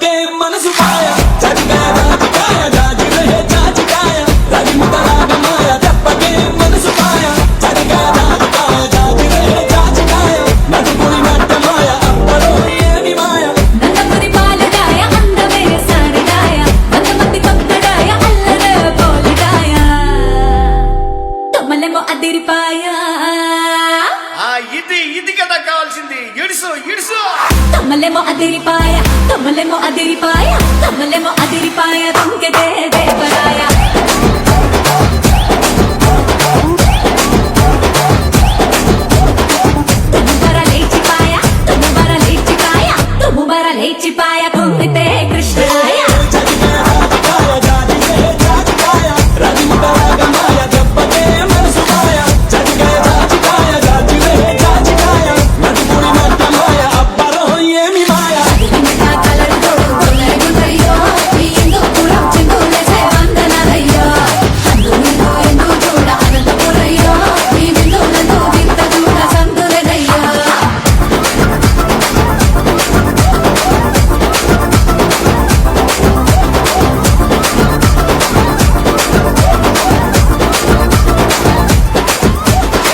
దెబ్బకే మనసు పాయ చదిగా రాజకాయ జాజిరే జాజికాయ రవి ముతరాగమాయ దెబ్బకే మనసు పాయ చదిగా రాజకాయ జాజిరే జాజికాయ నడుపురి నట్టమాయ అప్పలో ఏమి మాయ నందపురి పాలడాయ అందమే సారడాయ వందమంది భక్తుడాయ అల్లరే పోలిడాయ తొమ్మలేమో అదిరిపాయ ఇది కదా కావాల్సింది. ఇడుసు ఇడుసు తొమ్మలేమో అదిరిపాయ తొమ్మలేమో అదిరిపాయ తొమ్మలేమో అదిరిపాయ దొంగదే దేవరాయ లేచిపాయ కుంగితే కృష్ణాయ చదిగా రాజకాయ జాజిరే జాజికాయ రవి ముతరాగమాయ దెబ్బకే మనసు పాయ చదిగా రాజకాయ జాజిరే జాజికాయ నడుపురి నట్టమాయ అప్పలో ఏమి మాయ కలరు తోడుయ్యో ఈ ఇందుపురం చిందులేసే వందనయ్యో ఎందు చూడ అనంతపురయ్యో ఈ బిందులందు వింత చూడ సందులయ్యో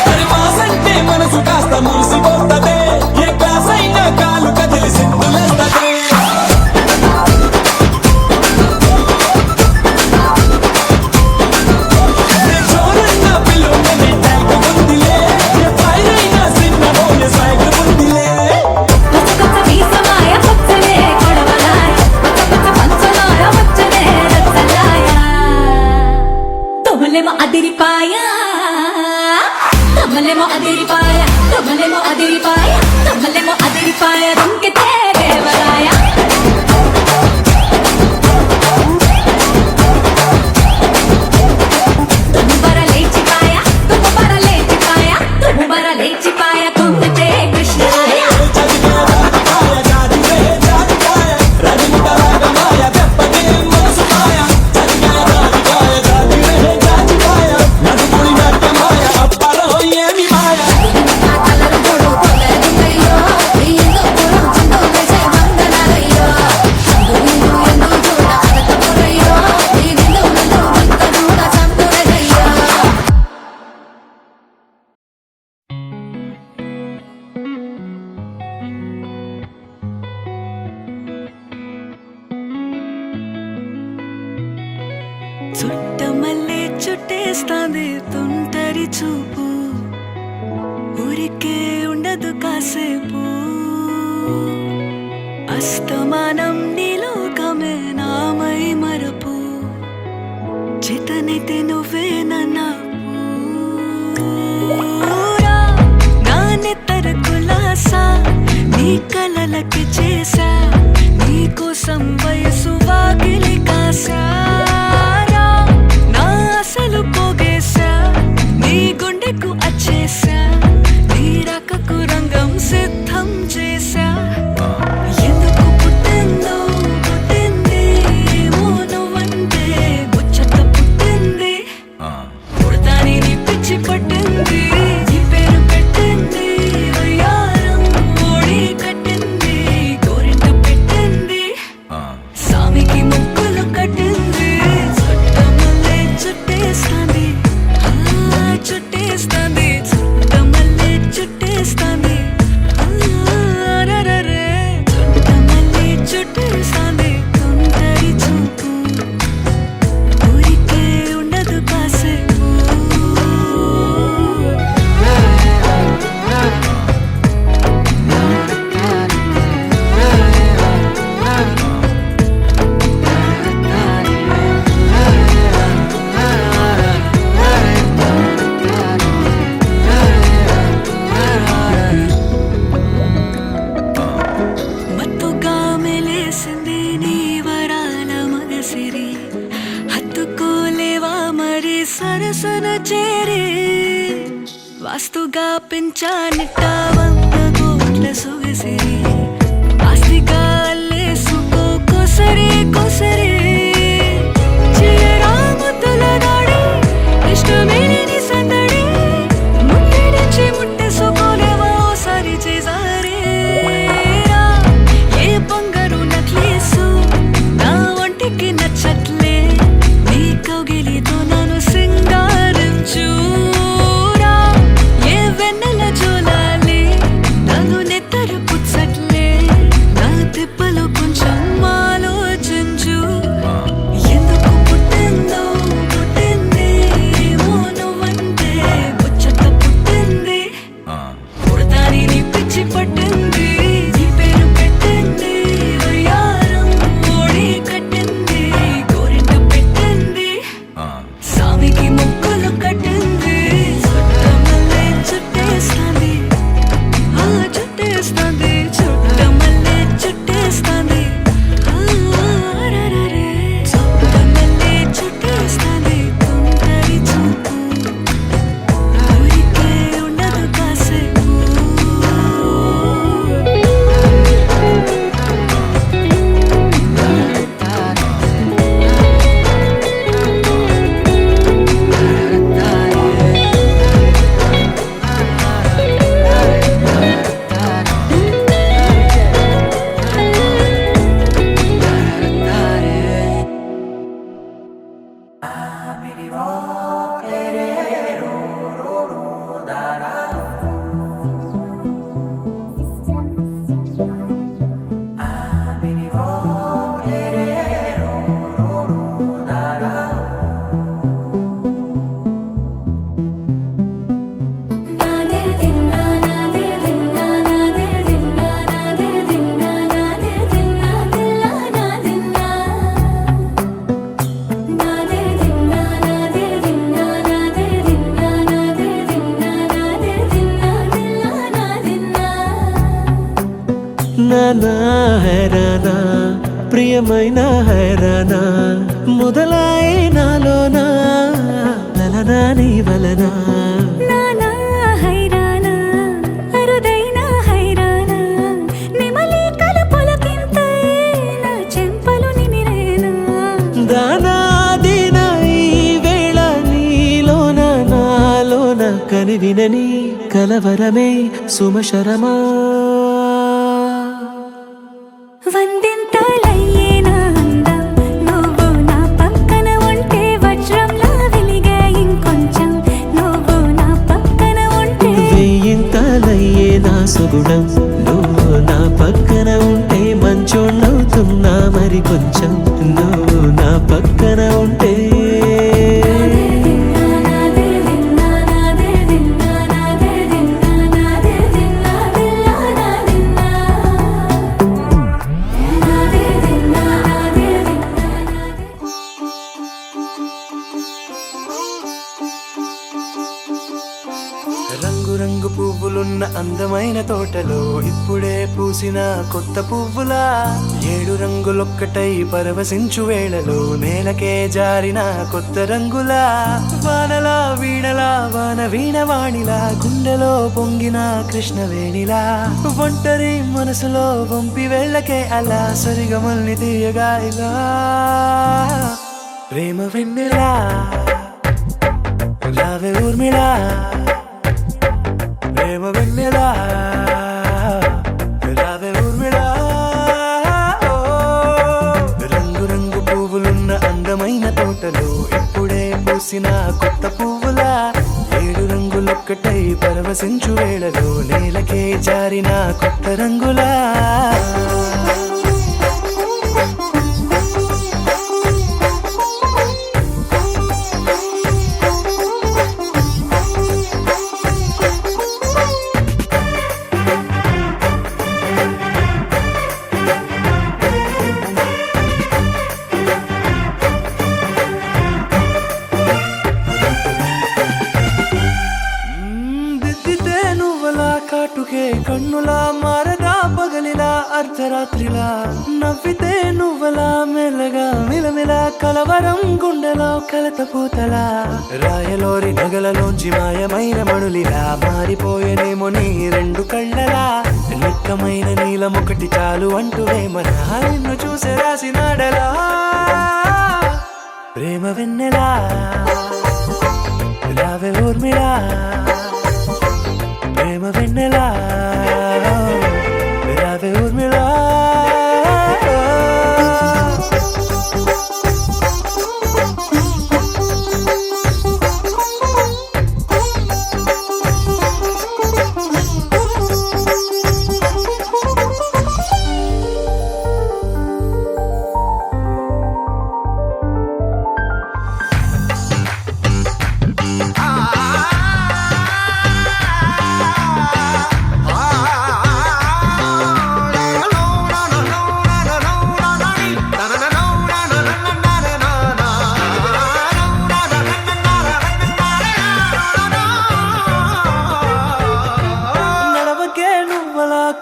మరి మాసంటే మనసు కాస్త మురిసిపోతదే ఏ కాసైనా కాలు కదిలి సింధులేస్తదే ఏ జోరన్నా పిలువనే ట్యాంకు ఉందిలే ఏ పైరైనా సిన్నబోయే సైకిల్ ఉందిలే పచ్చ వీసమాయ పచ్చనే కొడవలాయ పచ్చ పంచలాయ వచ్చనే రచ్చలాయ తొమ్మలేమో అదిరిపాయ తొమ్మలేమో అదిరిపాయ తొమ్మలేమో అదిరిపాయ తొమ్మలేమో అదిరిపాయ దొంగితే దేవరాయ తుమ్ముబర లేచిపాయ కుంగితే కృష్ణాయ చదిగా రాజకాయ జాజిరే జాజికాయ రవి ముతరాగమాయ దెబ్బకే మనసు పాయ చదిగా రాజకాయ జాజిరే జాజికాయ నడుపురి నట్టమాయ అప్పలో ఏమి మాయ కలరు తోడుయ్యో ఈ ఇందుపురం చిందులేసే వందనయ్యో ఎందు చూడ అనంతపురయ్యో ఈ బిందులందు వింత చూడ సందులయ్యో చుట్టమల్లే చుట్టేస్తాంది తుంటరి చూపు ఊరికే ఉండదు కాసేపు అస్తమానం నీలోకమే నామై మరపు చేతనైతే నువ్వే నూరా నా నెత్తర కులాసా నీ కలలకి చేసా నీ కోసం వయసు వాకిలి కాసారా నా అసలు పోగేశా నీ గుండెకు అచ్చేసా నీ రకకు రంగం సిద్ధం చేసా ఎందుకు పుట్టింది ఏమో నువ్వంటే ముచ్చట పుట్టింది పుడతాని నీ పిచ్చి పట్టింది నీ పేరు పెట్టింది వయ్యారం ఓడి కట్టింది గోరింట పెట్టింది సామికి ముక్కులు కట్టింది చుట్టమల్లే చుట్టేస్తాంది చుట్టేస్తాంది చుట్టమల్లే చుట్టేస్తాంది రరరే చుట్టమల్లే చుట్టేస్తాంది తుంటరి చూపు ఊరికే ఉండదు కాసేపు మత్తుగా మెలేసింది నీ వరాల మగసిరి హత్తుకోలేవా మరి సరసన చేరి వాస్తుగా పెంచానిట్ట 100 కోట్ల సొగసిరి ఆస్తిగా అల్లేసుకో కొసరి కొసరి చిరరాముతుల దాడి ఇష్టమే నీ సందడి ముట్టడించి ముట్టేసుకోలేవా ఓసారి చేసారి ఏ బంగారు నక్లీసు ప్రియమైన హైరానా మొదలాయే నాలోనా లలనా నీ వలనా నానా హైరానా అరుదైన హైరానా నెమలి కలుపులకింతై నా చెంపలు నిమిరేనా దానాదిన ఈ వేళ నీలోన నాలోన కనివినని కలవరమే సుమశరమా వందింతలయ్యేనా అందం నువ్వు నా పక్కన ఉంటే వజ్రంలా వెలిగే ఇంకొంచెం నువ్వు నా పక్కన ఉంటే వెయ్యింతలయ్యే నా సుగుణం నువ్వు నా పక్కన ఉంటే మంచోళ్ళవుతున్నా మరి కొంచెం నువ్వు నా పక్కన ఉంటే రంగు పువ్వులున్న అందమైన తోటలో ఇప్పుడే పూసిన కొత్త పువ్వులా 7 రంగులొక్కటై పరవశించు వేళలో నేలకే జారిన కొత్త రంగులా వానలా వీణలా వాన వీణవాణిలా గుండెలో పొంగిన కృష్ణవేణిలా ఒంటరి మనసులో వంపి వెళ్ళకే అలా సరిగమల్ని తీయగా ఇలా ప్రేమ వెన్నెలా రావే ఊర్మిళా ప్రేమ వెన్నెలా రావే ఊర్మిళా రంగు రంగు పువ్వులున్న అందమైన తోటలో ఇప్పుడే పూసిన కొత్త పువ్వులా 7 రంగులొక్కటై పరవశించు వేళలో నేలకే జారిన కొత్త రంగులా కాటుకే కన్నులా మారదా పగలిలా అర్ధరాత్రిలా నవ్వితే నువ్వలా మెల్లగా మిలమిలా కలవరం గుండెలో కలత పూతలా రాయలోరి నగలలోంచి మాయమైన మణులిలా మారిపోయేనేమో నీ 2 కళ్ళలా నిక్కమైన నీలమొకటి చాలు అంటూ వేమనా నిన్ను చూసే రాసినాడలా ప్రేమ వెన్నెలా రావే ఊర్మిళా ప్రేమ వెన్నెలా రావే ఊర్మిళా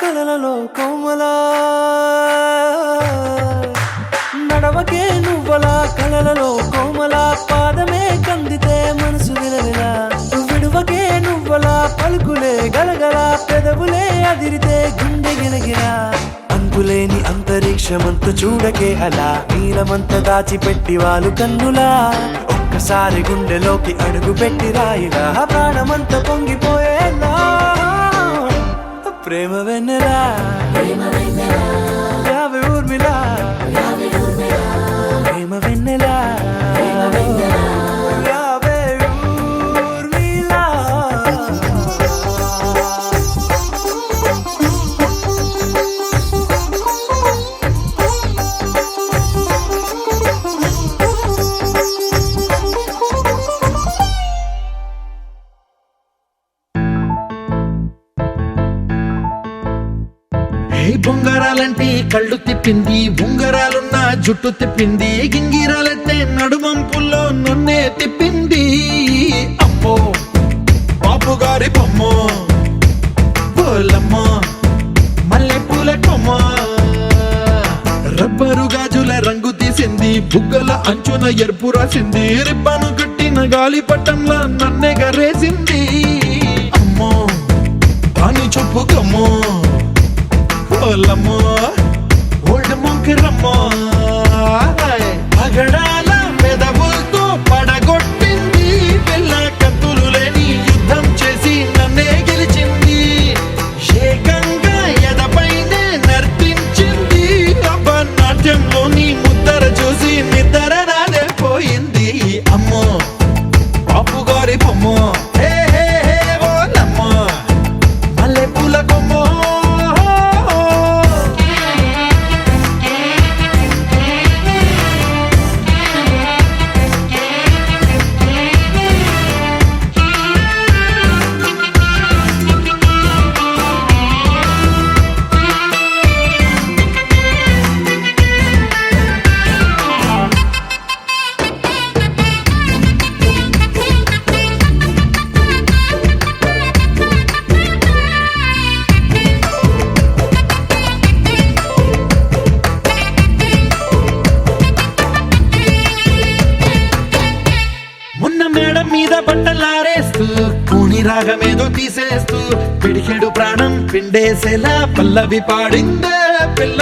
కలలలో కోమలా నడవకే నువ్వలా కలలలో కోమలా పాదమే కందితే మనసు విలవిలా విడువకే నువ్వలా పలుకులే గలగల పెదవులే అదిరితే గుండె గిలగిలా అంతులేని అంతరిక్షమంత చూడకే అలా నీలమంత దాచిపెట్టి వాళ్ళు కన్నులా ఒక్కసారి గుండెలోకి అడుగు పెట్టి రాయిలా ప్రాణమంత పొంగిపోయేలా ప్రేమ వెన్నెలా రావే ఊర్మిళా ప్రేమ వెన్నెలా రావే ఊర్మిళా బొంగరాలంటే కళ్ళు తిప్పింది ఉంగరాలున్న జుట్టు తిప్పింది గింగిరాలంటే నడుమంపుల్లో నన్నే తిప్పింది అమ్మో బాపు గారి బొమ్మ పోలమ్మ మల్లె పూల కొమ్మ రబ్బరు గాజుల రంగు తీసింది, బుగ్గల అంచున ఎరుపు రాసింది, రిబ్బను కట్టిన గాలి పట్టంలా నన్నే గరేసింది. అమ్మో దాని చూపు కమ్మో, ఓలమ్మో ఓల్డ్ మొంకిరమ్మో, పగడాల పెదవులతో పడగొట్టింది, పిల్ల కత్తులు లేని యుద్ధం చేసి నన్నే గెలిచింది, ఏకంగా ఎదపైనే నర్తించింది, అబ్బ నాట్యంలోని ముద్దర చూసి నిద్ర రాలే పోయింది. అమ్మో పాపు గారి బొమ్మో, హే హే హే ఓలమ్మో మల్లె పూల కొమ్మో. మొన్న మేడ మీద బట్టలారేస్తూ కూని రాగమేదో తీసేస్తూ పిడికెడు ప్రాణం పిండేసేలా పల్లవి పాడిందే పిల్ల.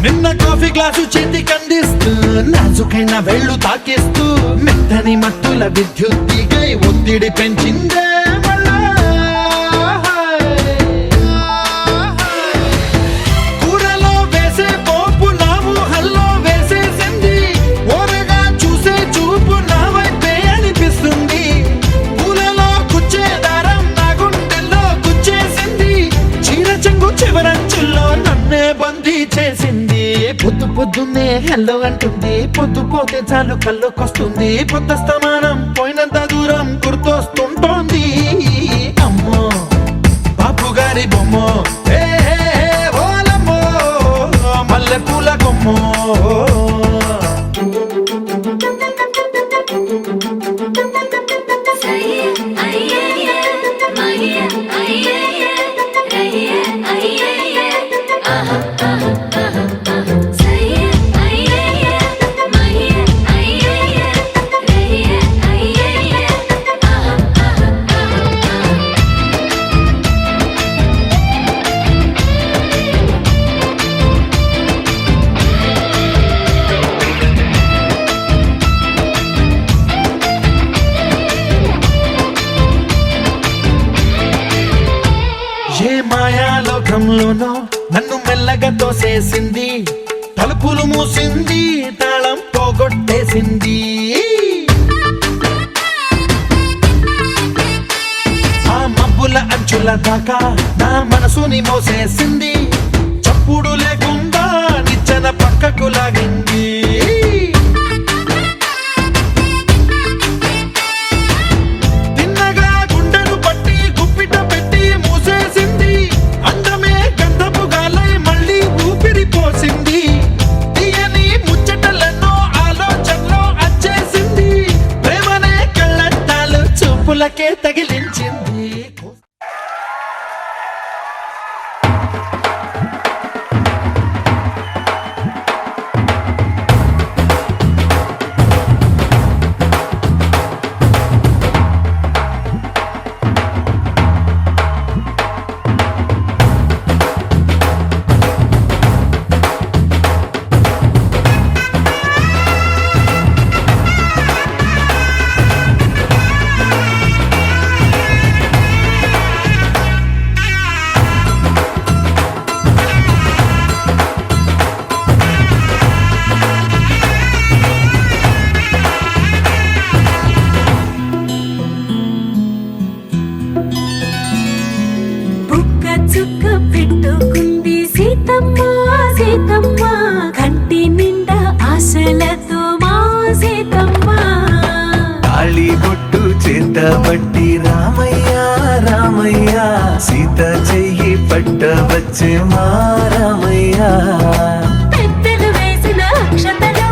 నిన్న కాఫీ గ్లాసు చేతి కందిస్తూ నాజుకైన వెళ్ళు తాకిస్తూ మెత్తని మత్తుల విద్యుత్ తీగై ఒత్తిడి పెంచిందే మళ్ళా. కూరలో వేసే పోపు నా ఊహల్లో వేసేసింది, ఓరగా చూసే చూపు నా వైపే అనిపిస్తుంది, పూలలో గుచ్చే దారం నా గుండెల్లో గుచ్చేసింది, చీర చెంగు చివరంచుల్లో నన్నే బందీ చేసింది. పొద్దు పొద్దున్నే హెల్లో అంటుంది, పొద్దు పోతే చాలు కళ్ళొకొస్తుంది, పొద్దస్తమానం పోయినంత దూరం గుర్తొస్తుంటోంది. అమ్మో బాపు గారి బొమ్మో, హే హే హే ఓలమ్మో మల్లె పూల కొమ్మో. ఏ మాయాలోకంలోనో నన్ను మెల్లగా తోసేసింది, తలుపులు మూసింది, తాళం పోగొట్టేసింది. ఆ మబ్బుల అంచుల దాకా నా మనసుని మోసేసింది, చప్పుడు లేకుండా నిచ్చెన పక్కకు లాగింది. తిన్నగా గుండెను పట్టి గుప్పిట పెట్టి మూసేసింది, అందమే గంధపు గాలై మళ్ళీ ఊపిరి పోసింది, తీయని ముచ్చటలెన్నో ఆలోచనలో అచ్చేసింది, ప్రేమనే కళ్ళట్టాలు చూపులకే తగిలించింది. చుక్క పెట్టుకుంది సీతమ్మ సీతమ్మ, కంటి నిండా ఆశలతో మా సీతమ్మ. తాళి బొట్టు చేత బట్టి రామయ్య రామయ్య, సీత చెయ్యి పట్ట వచ్చే మా రామయ్య. పెద్దలు వేసిన అక్షతలు,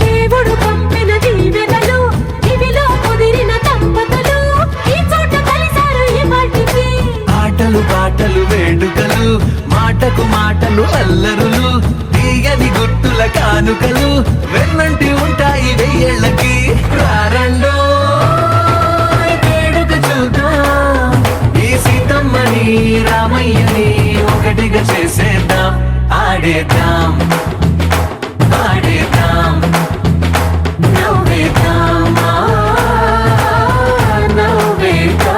దేవుడు పంపిన దీవెనలు, ఇవిలో కుదిరిన దంపతులు ఈ చోట కలిసారు ఈ వాటికి. ఆటలు పాటలు వేడుకలు మాట మాటకు మాటలు అల్లరులు తీయని గుట్టుల కానుకలు వెన్నంటి ఉంటాయి వెయ్యేళ్ళకి రారండో వేడుక చూద్దాం ఈ సీతమ్మని రామయ్యని ఒకటిగా చేసేద్దాం ఆడేద్దాం ఆడేద్దాం నవ్వేద్దాం నవ్వేద్దాం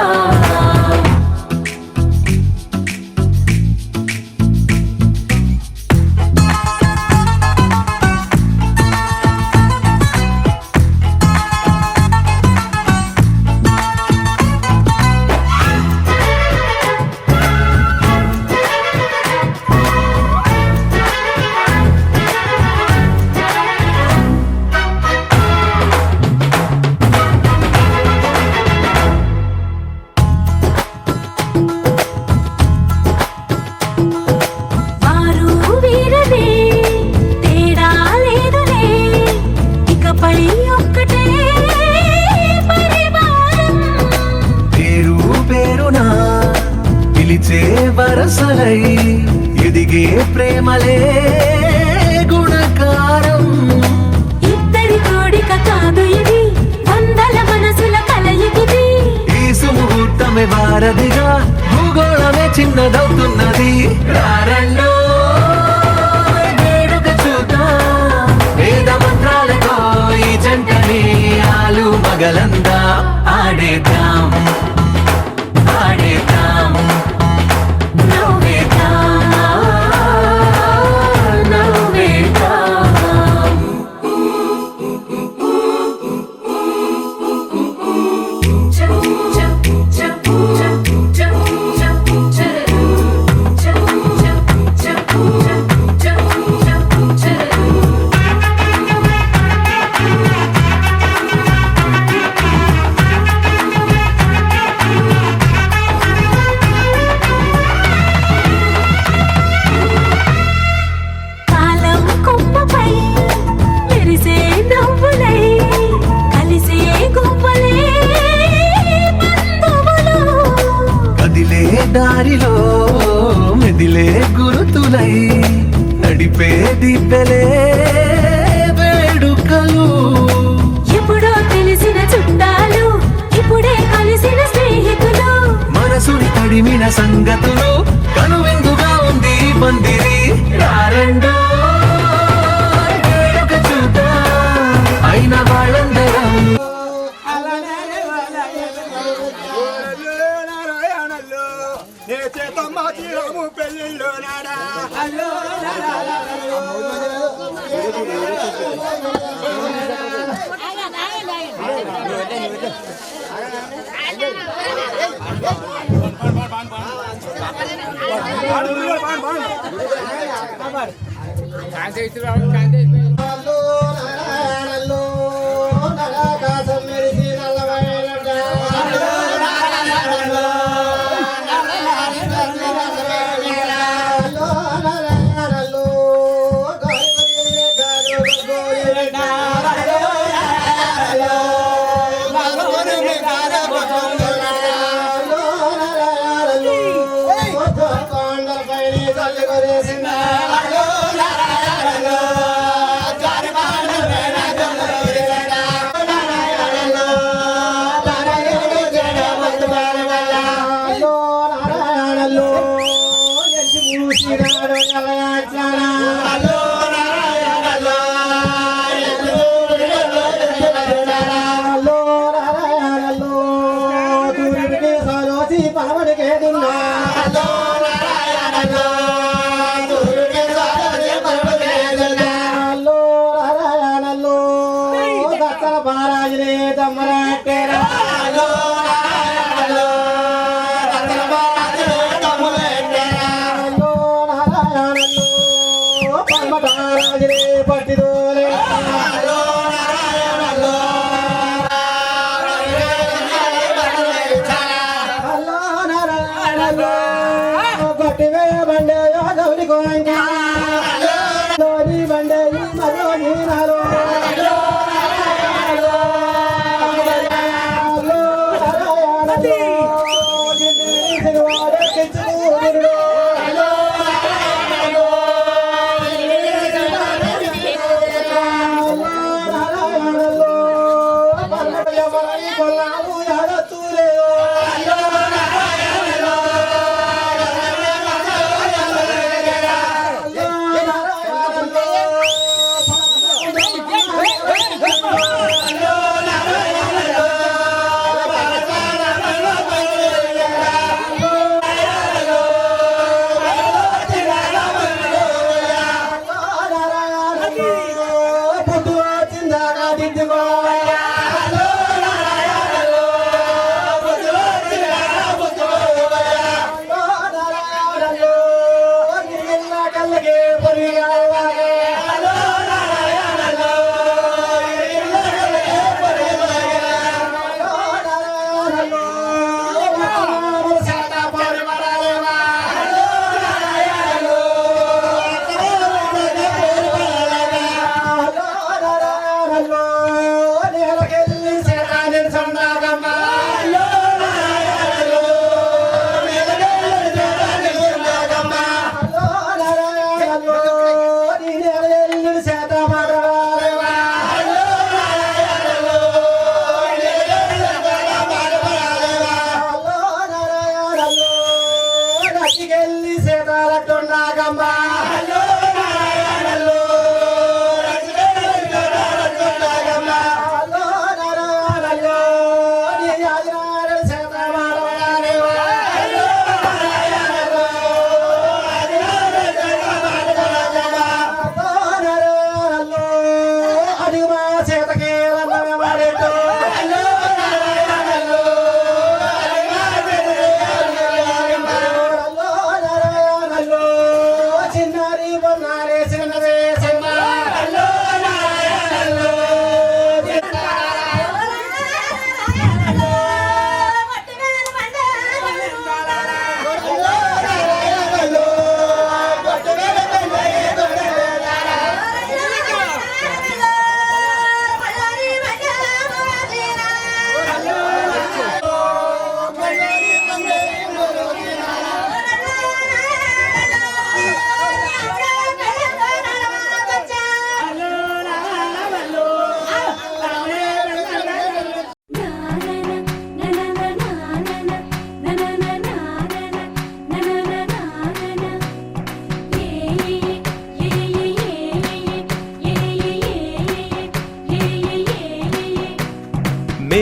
వారు వీరనే తేడా లేదులే ఇకపై ఒక్కటే పరివారం పేరు పేరునా పిలిచే వరసలై ఎదిగే ప్రేమలే గుణకారం ఇద్దరి కోడిక కాదు ఇది వందల మనసుల కలయికిది ఈ సుముహూర్తమే వారధిగా భూగోళమే చిన్నదవుతున్నది రారండో వేడుక చూద్దాం వేద మంత్రాలతో ఈ జంటని ఆలు మగలందా ఆడేద్దాం ఆడేద్దాం నవ్వేద్దాం నవ్వేద్దాం కాలం కొమ్మపై మెరిసే నవ్వులై కలిసే గువ్వలే బంధువులు కదిలే దారిలో మెదిలే గురుతులై నడిపే దిబ్బెలే వేడుకలు ఎప్పుడో తెలిసిన చుట్టాలు ఇప్పుడే కలిసిన స్నేహితులు మనసుని తడిమిన సంగతులు కనువిందుగా ఉంది ఈ పందిరి రారండో వేడుక చూద్దాం అయిన వాళ్ళందరం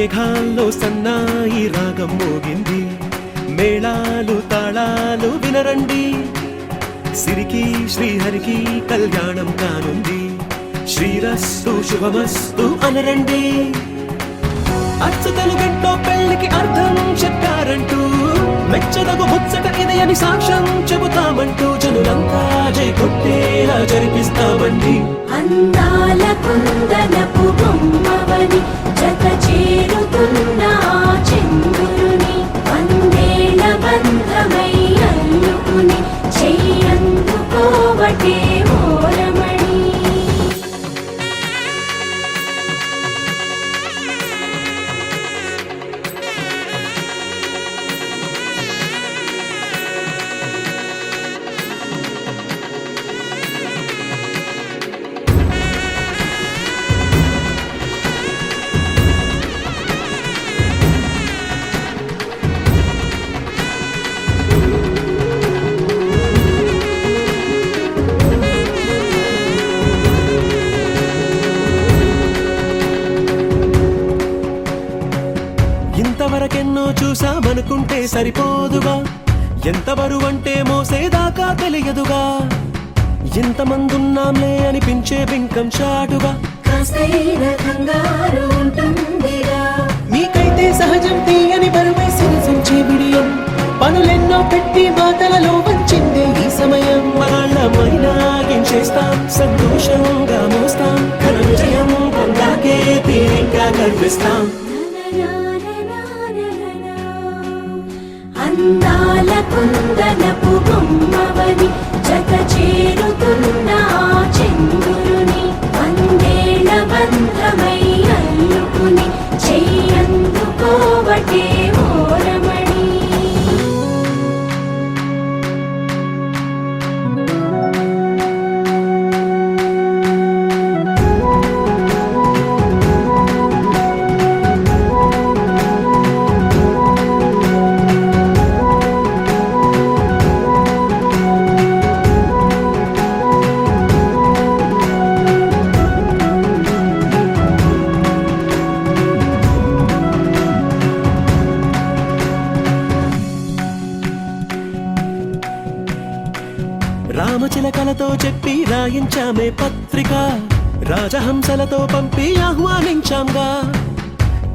మేఘాల్లో సన్నాయి రాగం మోగింది, మేళాలు తాళాలు వినరండి, సిరికి శ్రీహరికి కళ్యాణం కానుంది, శ్రీరస్తు శుభమస్తు అనరండి. అచ్చతలు గంటో పెళ్లికి అర్థం చెప్పారంటూ, మెచ్చదగు ముచ్చట ఇది అని సాక్ష్యం చెబుతామంటూ, జనులంతా జై కొట్టేలా జరిపిస్తామండి. అందాల కుందనపు బొమ్మవని జత చేరుతున్న ఆ చంద్రుని, వందేళ్ల బంధమై అల్లుకుని చెయ్యందుకోవటే ఓరమణి. ఇంతవరకెన్నో చూసామనుకుంటే సరిపోదుగా, ఎంత బరువంటే మోసేదాకా తెలియదుగా, ఇంతమందున్నాంలే అనిపించే బింకం చాటుగా, కాస్తైన కంగారు ఉంటుందిగా. మీకైతే సహజం తీయని బరువే సిరిసంచే బిడియం, పనులెన్నో పెట్టి మాటలలో వంచిందే ఈ సమయం. మనాళ్ళమైనా చేస్తాం, సంతోషంగా మోస్తాం, ఘన విజయం పొందాకే తీరిగ్గా కనిపిస్తాం. అందాల కుందనపు బొమ్మవని జత చేరుతున్న ఆ చంద్రుని, వందేళ్ల బంధమై అల్లుకుని చెయ్యందుకోవటే ఓరమణి. రామచిలకలతో చెప్పి రాయించామే పత్రిక, రాజహంసలతో పంపి ఆహ్వానించాంగా,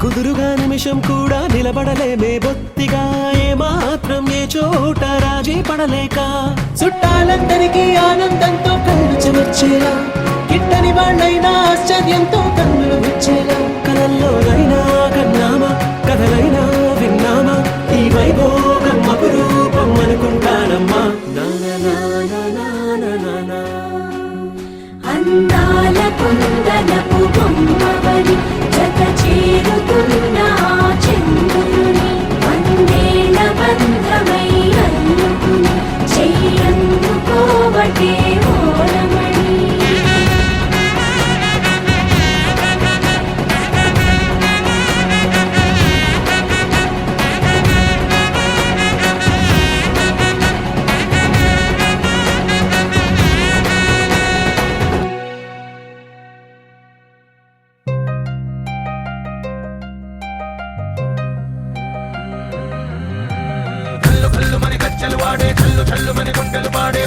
కుదురుగా నిమిషం కూడా నిలబడలేమే బొత్తిగా, ఏ మాత్రం ఏ చోట రాజీ పడలేక, చుట్టాలందరికీ ఆనందంతో కళ్ళు చెమర్చేలా, గిట్టని వాళ్ళైనా ఆశ్చర్యంతో కన్నులు విచ్చేలా, కలల్లోనైనా కన్నామా కథలైనా విన్నామా, ఈ వైభోగం అపురూపం అనుకుంటానమ్మా. అందాల కుందనపు బొమ్మవని జత చేరుతున్న ఆ చంద్రుని, వందేళ్ల బంధమై అల్లుకుని చెయ్యందుకోవటే ఓరమణి. కళ్ళు కళ్ళు మని కచ్చలు వాడే, కళ్ళు చల్లు మని గుండెలు పాడే,